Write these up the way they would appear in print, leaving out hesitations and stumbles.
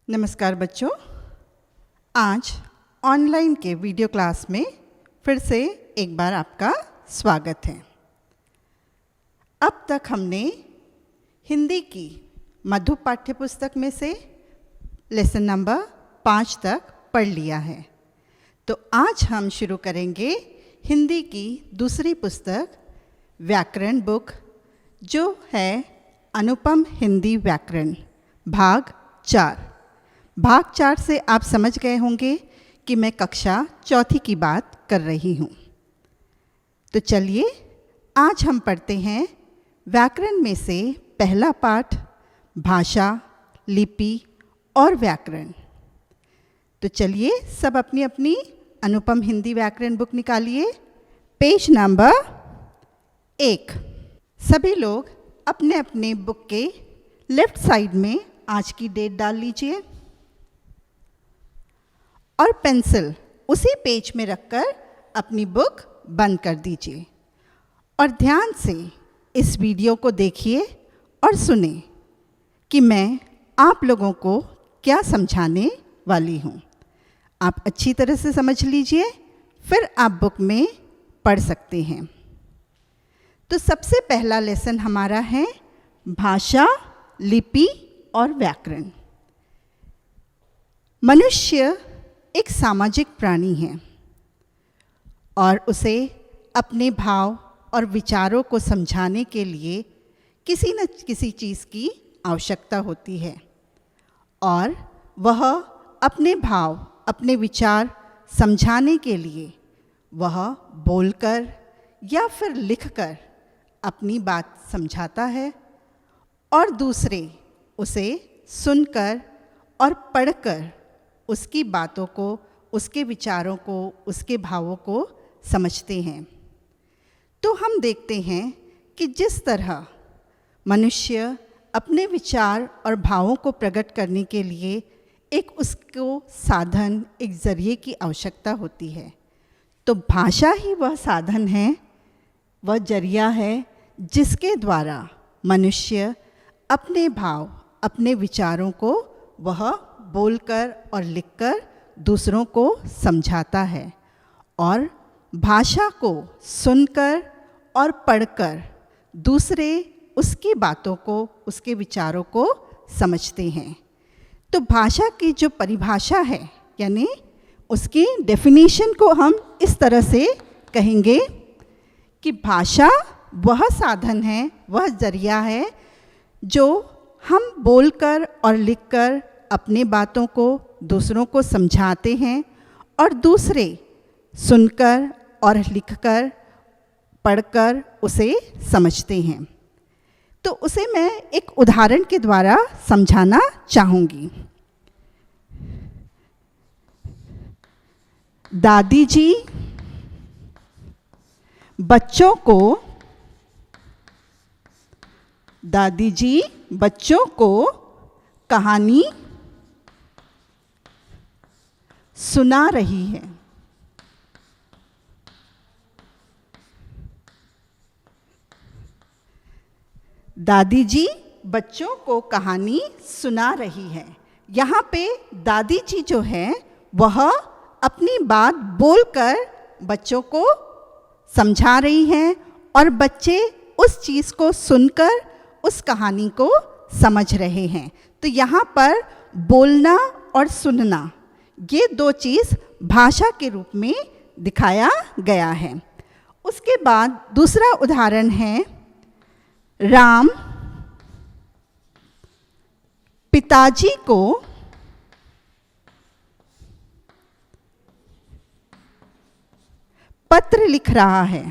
नमस्कार बच्चों, आज ऑनलाइन के वीडियो क्लास में फिर से एक बार आपका स्वागत है। अब तक हमने हिंदी की मधु पाठ्य पुस्तक में से लेसन नंबर 5 तक पढ़ लिया है। तो आज हम शुरू करेंगे हिंदी की दूसरी पुस्तक व्याकरण बुक, जो है अनुपम हिंदी व्याकरण भाग 4। भाग 4 से आप समझ गए होंगे कि मैं कक्षा 4 की बात कर रही हूँ। तो चलिए आज हम पढ़ते हैं व्याकरण में से पहला पाठ, भाषा, लिपि और व्याकरण। तो चलिए सब अपनी अपनी अनुपम हिंदी व्याकरण बुक निकालिए, पेज नंबर 1। सभी लोग अपने अपने बुक के लेफ्ट साइड में आज की डेट डाल लीजिए और पेंसिल उसी पेज में रखकर अपनी बुक बंद कर दीजिए और ध्यान से इस वीडियो को देखिए और सुने कि मैं आप लोगों को क्या समझाने वाली हूँ। आप अच्छी तरह से समझ लीजिए, फिर आप बुक में पढ़ सकते हैं। तो सबसे पहला लेसन हमारा है भाषा, लिपि और व्याकरण। मनुष्य एक सामाजिक प्राणी है और उसे अपने भाव और विचारों को समझाने के लिए किसी न किसी चीज़ की आवश्यकता होती है और वह अपने भाव, अपने विचार समझाने के लिए वह बोलकर या फिर लिखकर अपनी बात समझाता है और दूसरे उसे सुनकर और पढ़कर उसकी बातों को, उसके विचारों को, उसके भावों को समझते हैं। तो हम देखते हैं कि जिस तरह मनुष्य अपने विचार और भावों को प्रकट करने के लिए एक उसको साधन, एक ज़रिए की आवश्यकता होती है, तो भाषा ही वह साधन है, वह जरिया है जिसके द्वारा मनुष्य अपने भाव, अपने विचारों को वह बोलकर और लिखकर दूसरों को समझाता है और भाषा को सुनकर और पढ़कर दूसरे उसकी बातों को, उसके विचारों को समझते हैं। तो भाषा की जो परिभाषा है, यानी उसकी डेफिनेशन को हम इस तरह से कहेंगे कि भाषा वह साधन है, वह जरिया है जो हम बोलकर और लिखकर अपने बातों को दूसरों को समझाते हैं और दूसरे सुनकर और लिखकर, पढ़कर उसे समझते हैं। तो उसे मैं एक उदाहरण के द्वारा समझाना चाहूँगी। दादी जी बच्चों को कहानी सुना रही है। दादी जी बच्चों को कहानी सुना रही है। यहाँ पे दादी जी जो है वह अपनी बात बोलकर बच्चों को समझा रही हैं और बच्चे उस चीज़ को सुनकर उस कहानी को समझ रहे हैं। तो यहाँ पर बोलना और सुनना, ये दो चीज़ भाषा के रूप में दिखाया गया है। उसके बाद दूसरा उदाहरण है, राम पिताजी को पत्र लिख रहा है।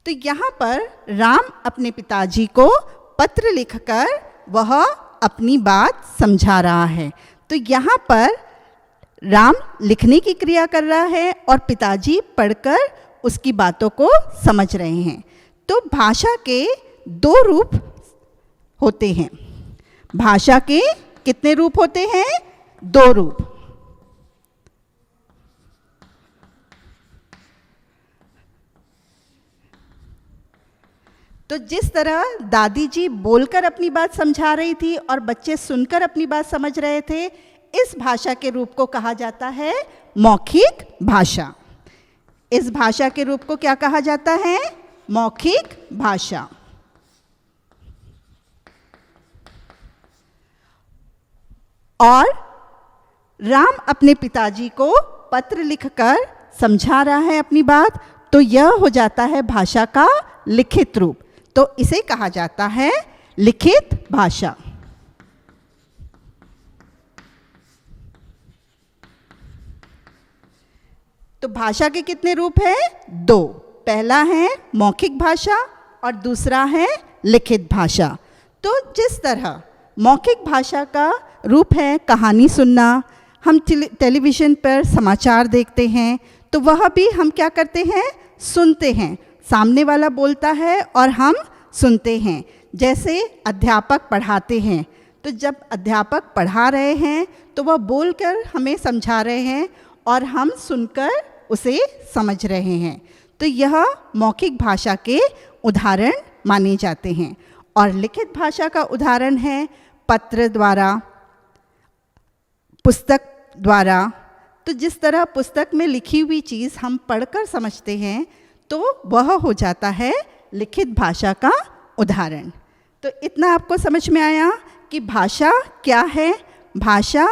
तो यहाँ पर राम अपने पिताजी को पत्र लिखकर वह अपनी बात समझा रहा है। तो यहाँ पर राम लिखने की क्रिया कर रहा है और पिताजी पढ़कर उसकी बातों को समझ रहे हैं। तो भाषा के 2 रूप होते हैं। भाषा के कितने रूप होते हैं? 2 रूप। तो जिस तरह दादी जी बोलकर अपनी बात समझा रही थी और बच्चे सुनकर अपनी बात समझ रहे थे, इस भाषा के रूप को कहा जाता है मौखिक भाषा। इस भाषा के रूप को क्या कहा जाता है? मौखिक भाषा। और राम अपने पिताजी को पत्र लिखकर समझा रहा है अपनी बात, तो यह हो जाता है भाषा का लिखित रूप। तो इसे कहा जाता है लिखित भाषा। तो भाषा के कितने रूप हैं? 2। पहला है मौखिक भाषा और दूसरा है लिखित भाषा। तो जिस तरह मौखिक भाषा का रूप है कहानी सुनना, हम टेलीविज़न पर समाचार देखते हैं, तो वह भी हम क्या करते हैं? सुनते हैं। सामने वाला बोलता है और हम सुनते हैं। जैसे अध्यापक पढ़ाते हैं, तो जब अध्यापक पढ़ा रहे हैं तो वह बोलकर हमें समझा रहे हैं और हम सुनकर उसे समझ रहे हैं। तो यह मौखिक भाषा के उदाहरण माने जाते हैं। और लिखित भाषा का उदाहरण है पत्र द्वारा, पुस्तक द्वारा। तो जिस तरह पुस्तक में लिखी हुई चीज़ हम पढ़कर समझते हैं, तो वह हो जाता है लिखित भाषा का उदाहरण। तो इतना आपको समझ में आया कि भाषा क्या है? भाषा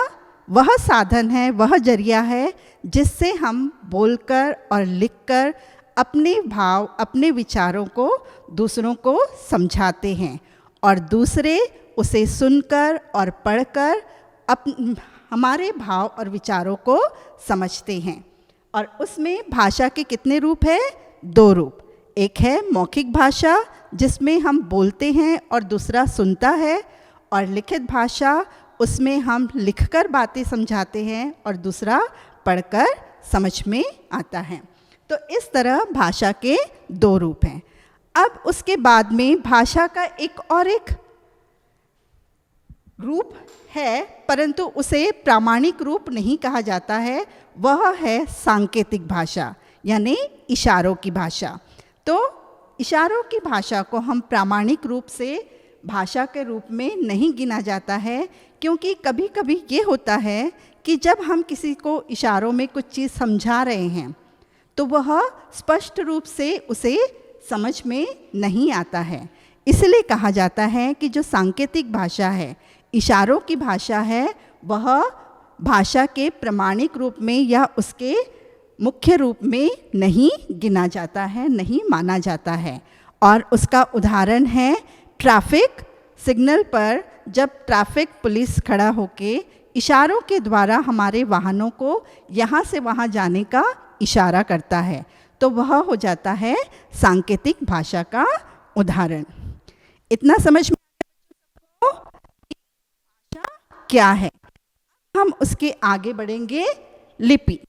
वह साधन है, वह जरिया है जिससे हम बोलकर और लिखकर अपने भाव, अपने विचारों को दूसरों को समझाते हैं और दूसरे उसे सुनकर और पढ़कर हमारे भाव और विचारों को समझते हैं। और उसमें भाषा के कितने रूप हैं? 2 रूप। एक है मौखिक भाषा जिसमें हम बोलते हैं और दूसरा सुनता है, और लिखित भाषा उसमें हम लिखकर बातें समझाते हैं और दूसरा पढ़कर समझ में आता है। तो इस तरह भाषा के 2 रूप हैं। अब उसके बाद में भाषा का एक रूप है, परंतु उसे प्रामाणिक रूप नहीं कहा जाता है, वह है सांकेतिक भाषा, यानी इशारों की भाषा। तो इशारों की भाषा को हम प्रामाणिक रूप से भाषा के रूप में नहीं गिना जाता है, क्योंकि कभी कभी ये होता है कि जब हम किसी को इशारों में कुछ चीज़ समझा रहे हैं तो वह स्पष्ट रूप से उसे समझ में नहीं आता है। इसलिए कहा जाता है कि जो सांकेतिक भाषा है, इशारों की भाषा है, वह भाषा के प्रामाणिक रूप में या उसके मुख्य रूप में नहीं गिना जाता है, नहीं माना जाता है। और उसका उदाहरण है ट्रैफिक सिग्नल पर जब ट्रैफिक पुलिस खड़ा होके इशारों के द्वारा हमारे वाहनों को यहाँ से वहाँ जाने का इशारा करता है, तो वह हो जाता है सांकेतिक भाषा का उदाहरण। इतना समझ में आया कि भाषा क्या है। हम उसके आगे बढ़ेंगे। लिपि।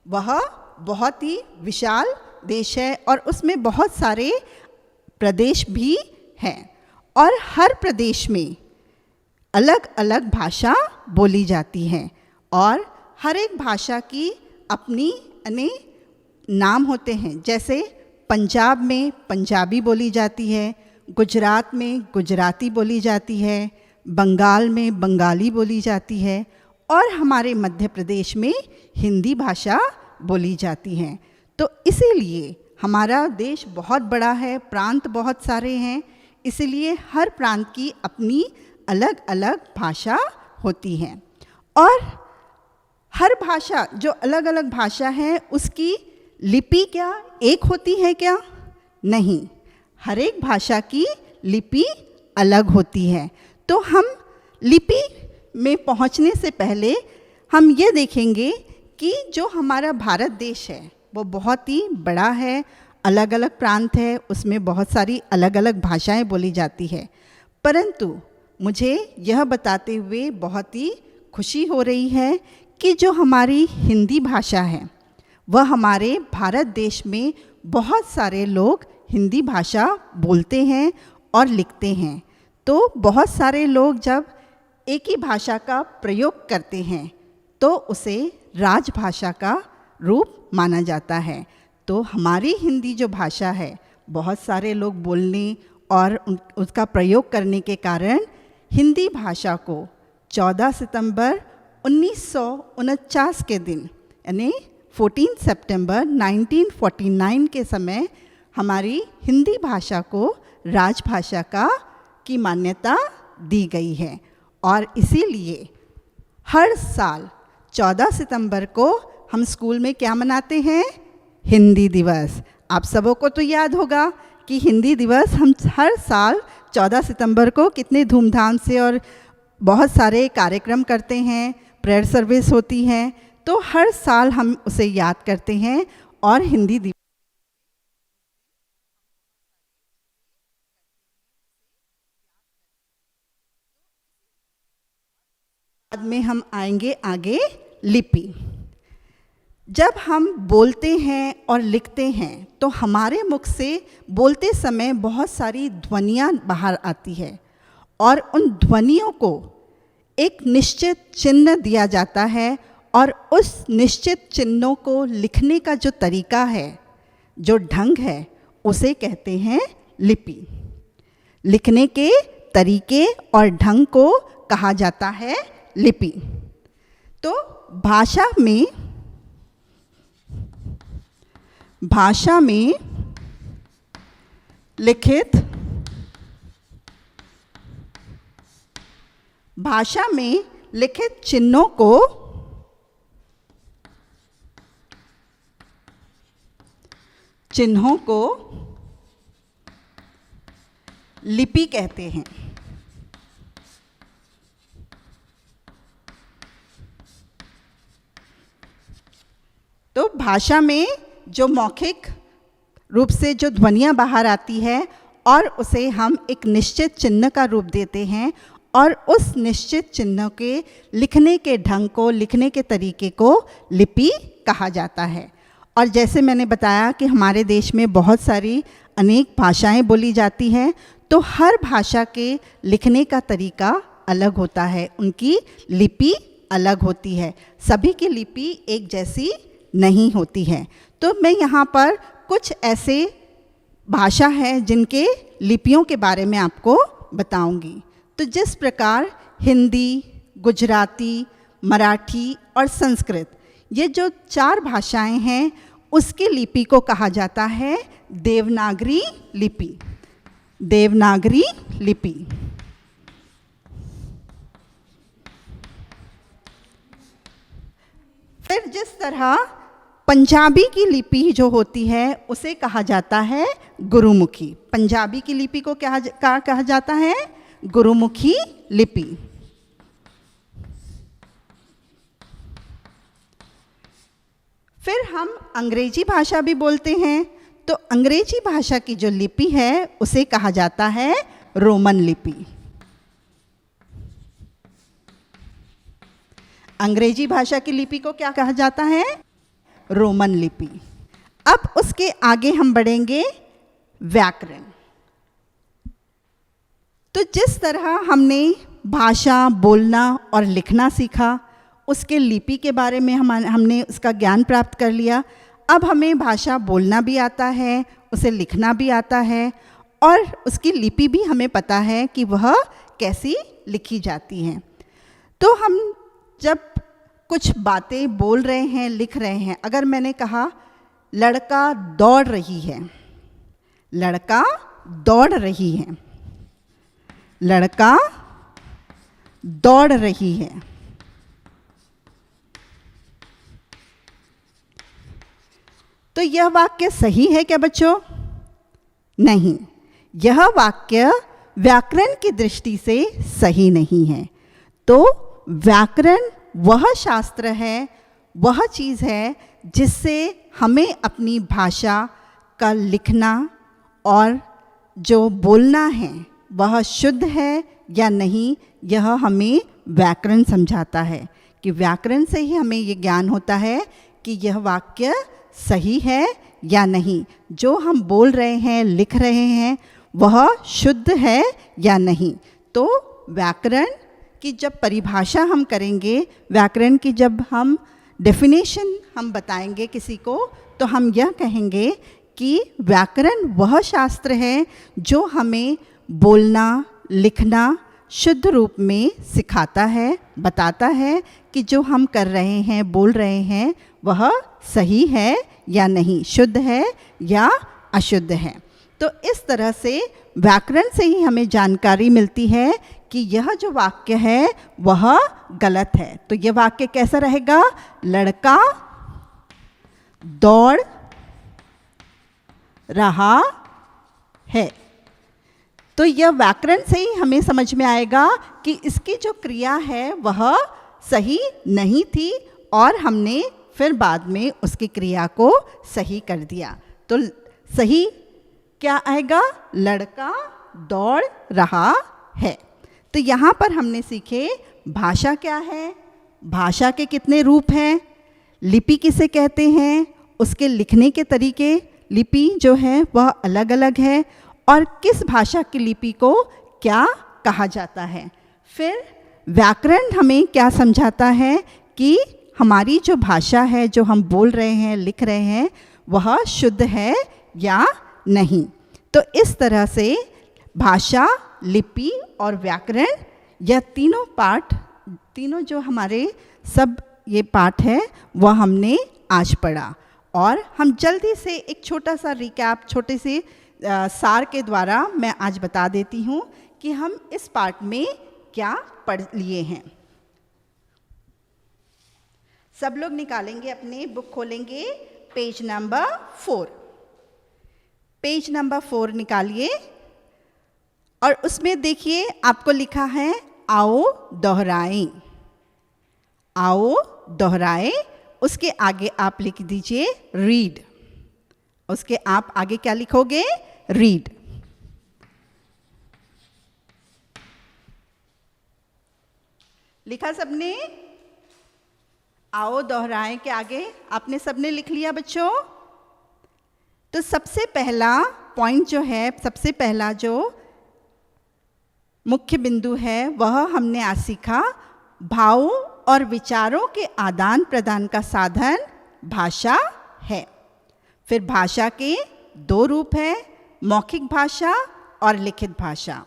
वह बहुत ही विशाल देश है और उसमें बहुत सारे प्रदेश भी हैं, और हर प्रदेश में अलग अलग भाषा बोली जाती है, और हर एक भाषा की अपनी अनेक नाम होते हैं। जैसे पंजाब में पंजाबी बोली जाती है, गुजरात में गुजराती बोली जाती है, बंगाल में बंगाली बोली जाती है, और हमारे मध्य प्रदेश में हिंदी भाषा बोली जाती है। तो इसीलिए हमारा देश बहुत बड़ा है, प्रांत बहुत सारे हैं, इसीलिए हर प्रांत की अपनी अलग अलग भाषा होती है। और हर भाषा, जो अलग अलग भाषा है, उसकी लिपि क्या एक होती है क्या? नहीं, हर एक भाषा की लिपि अलग होती है। तो हम लिपि में पहुंचने से पहले हम ये देखेंगे कि जो हमारा भारत देश है वो बहुत ही बड़ा है, अलग अलग प्रांत है, उसमें बहुत सारी अलग अलग भाषाएं बोली जाती है। परंतु मुझे यह बताते हुए बहुत ही खुशी हो रही है कि जो हमारी हिंदी भाषा है वह हमारे भारत देश में बहुत सारे लोग हिंदी भाषा बोलते हैं और लिखते हैं। तो बहुत सारे लोग जब एक ही भाषा का प्रयोग करते हैं तो उसे राजभाषा का रूप माना जाता है। तो हमारी हिंदी जो भाषा है, बहुत सारे लोग बोलने और उसका प्रयोग करने के कारण हिंदी भाषा को 14 सितंबर 1949 के दिन, यानी 14 सितंबर 1949 के समय हमारी हिंदी भाषा को राजभाषा की मान्यता दी गई है। और इसीलिए हर साल 14 सितंबर को हम स्कूल में क्या मनाते हैं? हिंदी दिवस। आप सबों को तो याद होगा कि हिंदी दिवस हम हर साल 14 सितंबर को कितने धूमधाम से और बहुत सारे कार्यक्रम करते हैं, प्रेयर सर्विस होती है, तो हर साल हम उसे याद करते हैं। और हिंदी दिवस बाद में हम आएंगे आगे लिपि। जब हम बोलते हैं और लिखते हैं तो हमारे मुख से बोलते समय बहुत सारी ध्वनियाँ बाहर आती है और उन ध्वनियों को एक निश्चित चिन्ह दिया जाता है और उस निश्चित चिन्हों को लिखने का जो तरीका है, जो ढंग है, उसे कहते हैं लिपि। लिखने के तरीके और ढंग को कहा जाता है लिपि। तो भाषा में लिखित चिन्हों को लिपि कहते हैं। तो भाषा में जो मौखिक रूप से जो ध्वनियाँ बाहर आती है और उसे हम एक निश्चित चिन्ह का रूप देते हैं और उस निश्चित चिन्ह के लिखने के ढंग को, लिखने के तरीके को लिपि कहा जाता है। और जैसे मैंने बताया कि हमारे देश में बहुत सारी अनेक भाषाएं बोली जाती हैं, तो हर भाषा के लिखने का तरीका अलग होता है, उनकी लिपि अलग होती है। सभी की लिपि एक जैसी नहीं होती है। तो मैं यहाँ पर कुछ ऐसे भाषा है जिनके लिपियों के बारे में आपको बताऊंगी। तो जिस प्रकार हिंदी, गुजराती, मराठी और संस्कृत, ये जो 4 भाषाएं हैं, उसकी लिपि को कहा जाता है देवनागरी लिपि। देवनागरी लिपि। फिर जिस तरह पंजाबी की लिपि जो होती है उसे कहा जाता है गुरुमुखी। पंजाबी की लिपि को क्या कहा जाता है? गुरुमुखी लिपि। फिर हम अंग्रेजी भाषा भी बोलते हैं, तो अंग्रेजी भाषा की जो लिपि है उसे कहा जाता है रोमन लिपि। अंग्रेजी भाषा की लिपि को क्या कहा जाता है? रोमन लिपि। अब उसके आगे हम बढ़ेंगे व्याकरण। तो जिस तरह हमने भाषा बोलना और लिखना सीखा, उसके लिपि के बारे में हमने उसका ज्ञान प्राप्त कर लिया। अब हमें भाषा बोलना भी आता है, उसे लिखना भी आता है और उसकी लिपि भी हमें पता है कि वह कैसी लिखी जाती है। तो हम जब कुछ बातें बोल रहे हैं, लिख रहे हैं, अगर मैंने कहा लड़का दौड़ रही है, लड़का दौड़ रही है, लड़का दौड़ रही है, तो यह वाक्य सही है क्या बच्चों? नहीं, यह वाक्य व्याकरण की दृष्टि से सही नहीं है। तो व्याकरण वह शास्त्र है, वह चीज़ है जिससे हमें अपनी भाषा का लिखना और जो बोलना है वह शुद्ध है या नहीं, यह हमें व्याकरण समझाता है। कि व्याकरण से ही हमें ये ज्ञान होता है कि यह वाक्य सही है या नहीं, जो हम बोल रहे हैं, लिख रहे हैं, वह शुद्ध है या नहीं। तो व्याकरण की जब परिभाषा हम करेंगे, व्याकरण की जब हम डेफिनेशन हम बताएंगे किसी को तो हम यह कहेंगे कि व्याकरण वह शास्त्र है जो हमें बोलना, लिखना शुद्ध रूप में सिखाता है, बताता है कि जो हम कर रहे हैं, बोल रहे हैं, वह सही है या नहीं, शुद्ध है या अशुद्ध है। तो इस तरह से व्याकरण से ही हमें जानकारी मिलती है कि यह जो वाक्य है वह गलत है। तो यह वाक्य कैसा रहेगा? लड़का दौड़ रहा है। तो यह व्याकरण से ही हमें समझ में आएगा कि इसकी जो क्रिया है वह सही नहीं थी और हमने फिर बाद में उसकी क्रिया को सही कर दिया। तो सही क्या आएगा? लड़का दौड़ रहा है। तो यहाँ पर हमने सीखे भाषा क्या है, भाषा के कितने रूप हैं, लिपि किसे कहते हैं, उसके लिखने के तरीके, लिपि जो है वह अलग अलग है और किस भाषा की लिपि को क्या कहा जाता है। फिर व्याकरण हमें क्या समझाता है कि हमारी जो भाषा है, जो हम बोल रहे हैं, लिख रहे हैं, वह शुद्ध है या नहीं। तो इस तरह से भाषा, लिपि और व्याकरण, यह तीनों पाठ, तीनों जो हमारे सब ये पाठ है वह हमने आज पढ़ा। और हम जल्दी से एक छोटा सा रिकैप, छोटे से सार के द्वारा मैं आज बता देती हूँ कि हम इस पाठ में क्या पढ़ लिए हैं। सब लोग निकालेंगे, अपने बुक खोलेंगे, पेज नंबर 4। पेज नंबर 4 निकालिए और उसमें देखिए आपको लिखा है आओ दोहराएं। आओ दोहराएं, उसके आगे आप लिख दीजिए रीड। उसके आप आगे क्या लिखोगे? रीड। लिखा सबने? आओ दोहराएं के आगे आपने सबने लिख लिया बच्चों? तो सबसे पहला पॉइंट जो है, सबसे पहला जो मुख्य बिंदु है वह हमने आज सीखा, भावों और विचारों के आदान प्रदान का साधन भाषा है। फिर भाषा के 2 रूप हैं, मौखिक भाषा और लिखित भाषा।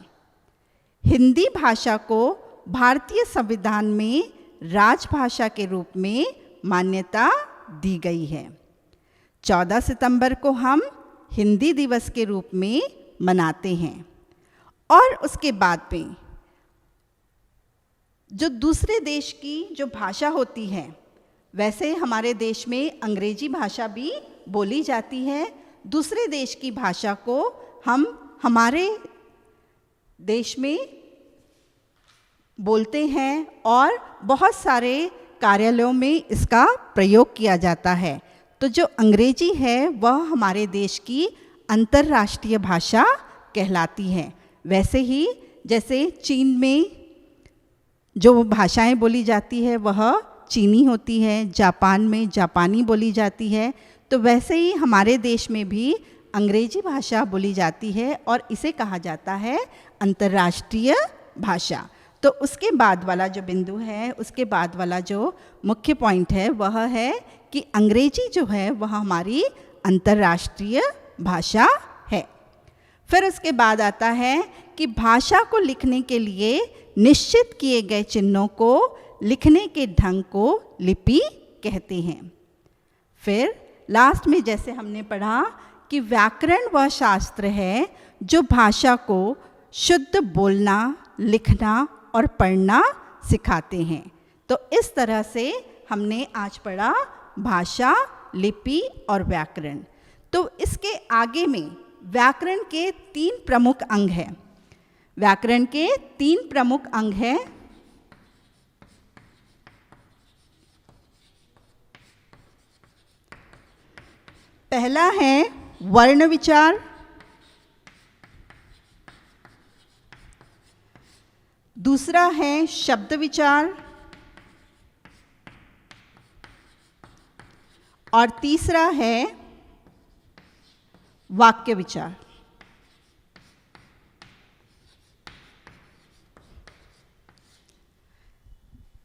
हिंदी भाषा को भारतीय संविधान में राजभाषा के रूप में मान्यता दी गई है। 14 सितंबर को हम हिंदी दिवस के रूप में मनाते हैं। और उसके बाद में जो दूसरे देश की जो भाषा होती है, वैसे हमारे देश में अंग्रेजी भाषा भी बोली जाती है। दूसरे देश की भाषा को हम हमारे देश में बोलते हैं और बहुत सारे कार्यालयों में इसका प्रयोग किया जाता है। तो जो अंग्रेजी है वह हमारे देश की अंतर्राष्ट्रीय भाषा कहलाती है। वैसे ही जैसे चीन में जो भाषाएं बोली जाती है वह चीनी होती है, जापान में जापानी बोली जाती है, तो वैसे ही हमारे देश में भी अंग्रेजी भाषा बोली जाती है और इसे कहा जाता है अंतर्राष्ट्रीय भाषा। तो उसके बाद वाला जो बिंदु है, उसके बाद वाला जो मुख्य पॉइंट है वह है कि अंग्रेजी जो है वह हमारी अंतर्राष्ट्रीय भाषा है। फिर उसके बाद आता है कि भाषा को लिखने के लिए निश्चित किए गए चिन्हों को, लिखने के ढंग को लिपि कहते हैं। फिर लास्ट में जैसे हमने पढ़ा कि व्याकरण वह शास्त्र है जो भाषा को शुद्ध बोलना, लिखना और पढ़ना सिखाते हैं। तो इस तरह से हमने आज पढ़ा भाषा, लिपि और व्याकरण। तो इसके आगे में व्याकरण के 3 प्रमुख अंग हैं। व्याकरण के 3 प्रमुख अंग हैं। पहला है वर्ण विचार, दूसरा है शब्द विचार और तीसरा है वाक्य विचार।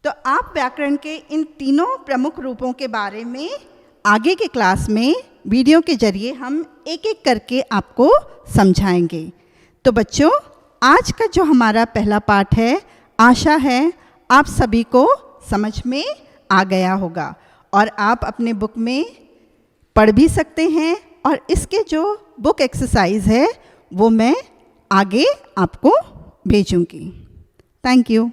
तो आप व्याकरण के इन तीनों प्रमुख रूपों के बारे में आगे के क्लास में वीडियो के जरिए हम एक एक करके आपको समझाएंगे। तो बच्चों, आज का जो हमारा पहला पाठ है, आशा है आप सभी को समझ में आ गया होगा और आप अपने बुक में पढ़ भी सकते हैं, और इसके जो बुक एक्सरसाइज है वो मैं आगे आपको भेजूंगी। Thank you.